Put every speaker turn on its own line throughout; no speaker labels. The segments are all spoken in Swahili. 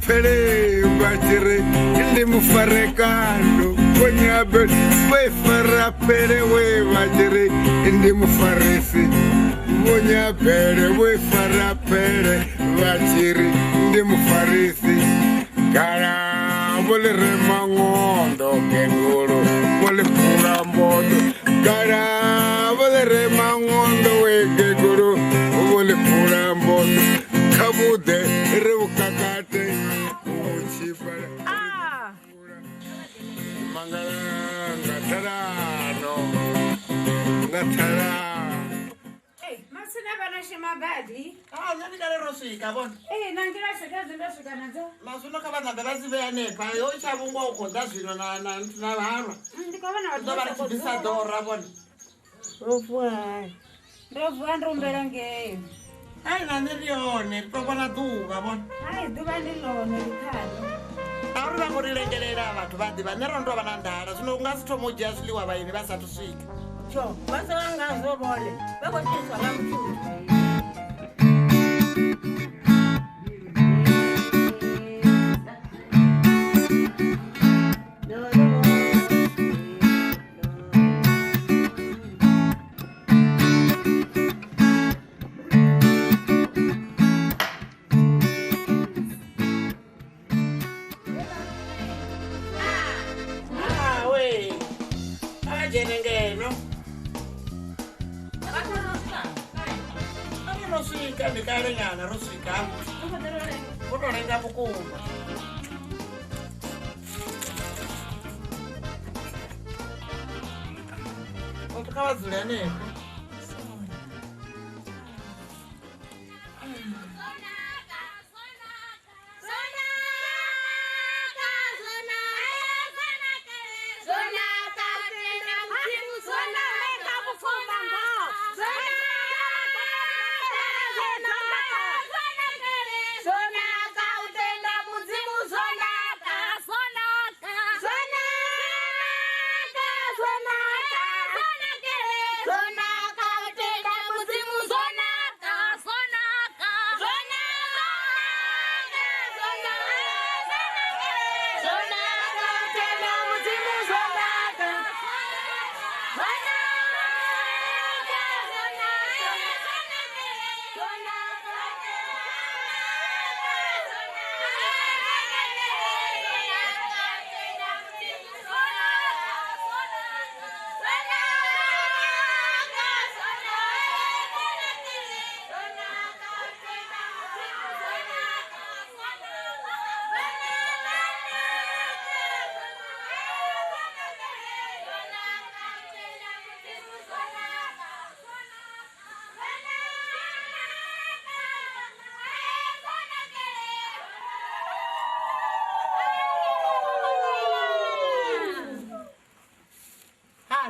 Pere bajire indi mufarekano konyabe we fara pere we bajire indi mufaresi konyabe we fara pere bajire indi mufaresi gara bole remangondo kenguru bole kurambondo gara bole remangondo we kenguru bole kurambondo kabude rewukakate
Hey, masina bana shema badi.
Nani kale rosika bona.
Nangira sekazi ndashuka nazo.
Masuno kabana berazi beyane pa yo chabungwa ukonda zvino na vanhu.
Ndikabana
Ndo bari kubisa dora bona.
Rofu ndombera ngeyo.
Nani lione tokona duva bona.
Duva ndilone likhalo.
Auri vangorilengelela vantu vadi vanero ndo vana ndara zvino ungasitomoja zviliwa vaini vasati svika.
Cho, vasanga zobole. Vakotiswa lamtu.
Rosika ndikalenyana rosika. Kutolenga mukuma. Otukawazula neko.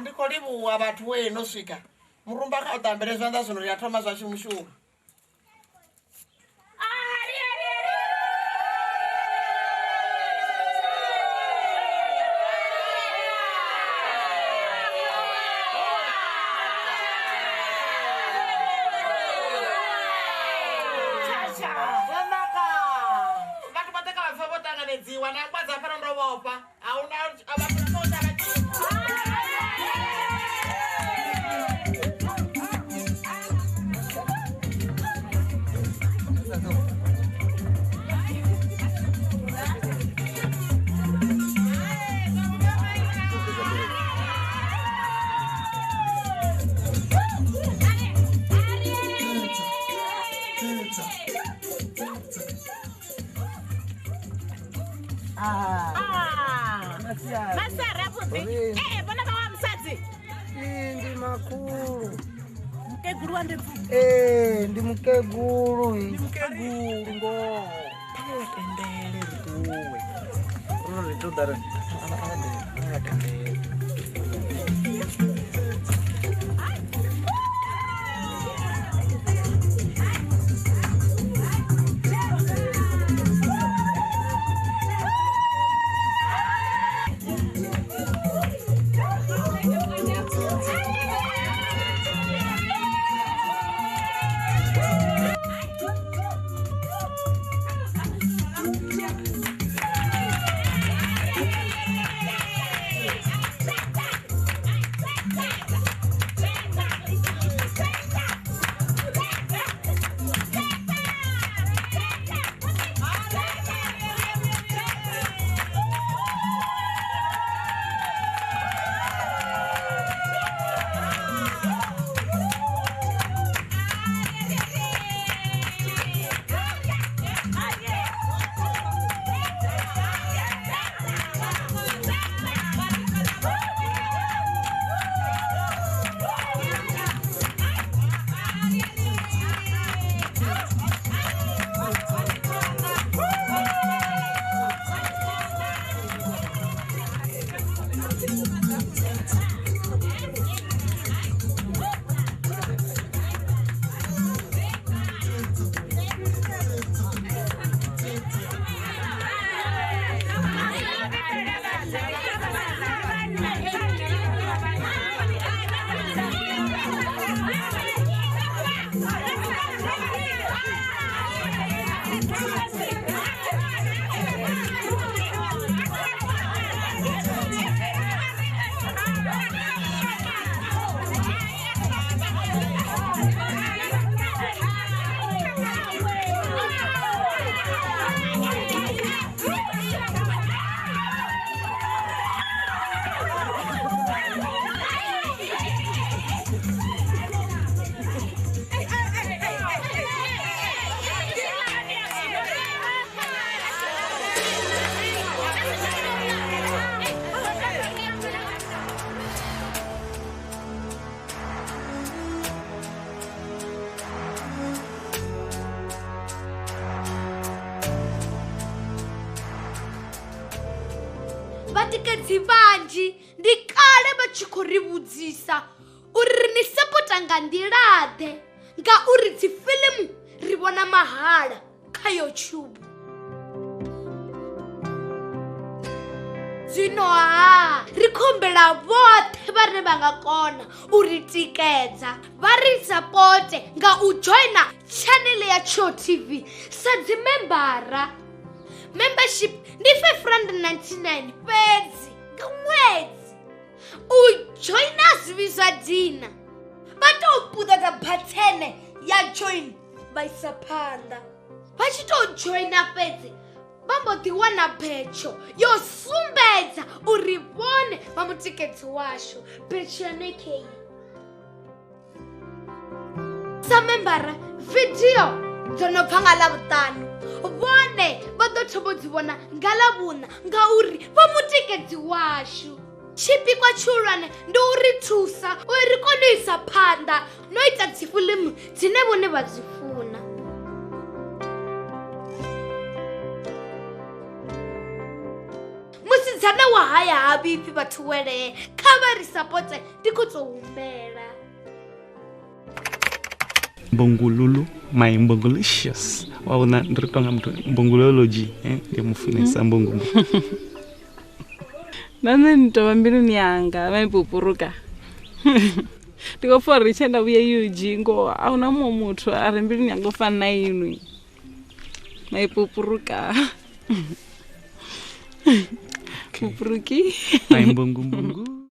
Ndikolibu abantu wenu swika. Murumba kautambere zvanda zvino yatoma zvachimushuru. Dziwa na kwadza pano ndovopa. Hauna abantu notala.
Masara kuti bona ba msadzi
ndi makulu
mukeguru wande
ndi mukeguru ngo tendele rikuwe uno litudara ana tendele
vatikedzi vanji ndi kale va tshi khou ri vhudzisa uri ni sapota nga nḓilaḓe ngauri dzifilimu ri vhona mahala kha YouTube. Zwino ri khombela vhoṱhe vhane vha nga kona u ri tikedza vha ri sapote nga u joina channel ya Cho TV sa dzimembara. Membership ndi R599 fhedzi nga ṅwedzi. U joina zwi zwa dina vha tou puṱedza bhathene ya join vha isa phanḓa. Vha tshi tou joina fhedzi vha mbo ḓi wana betsho yo sumbedza uri vhone vha mutikedzi washu. Betsho ya nekheyi sa membara video dzo no bva nga Ḽavhuṱanu vhone vha ḓo thoma dzi vhona nga Ḽavhuṋa ngauri vha mutikedzi washu. Tshipikwa tshihulwane ndi u ri thusa uri ri kone u isa phanḓa no ita dzifilimu dzine vhone vha dzi funa. Musidzana wa haya ha vhipfi vhathu welee kha vha ri sapote ndi khou tou humbela.
Mbongololo my mbongolicious waona ndiri tonga muthu mbongolology ndi mufunesa mbongo
nane nitova mbiluni yanga maipupuruka ndikofa richenda vuye yuji ngo auna mumwe muthu ari mbiluni yanga ofana na inwi maipupuruka pupuruki
my mbongo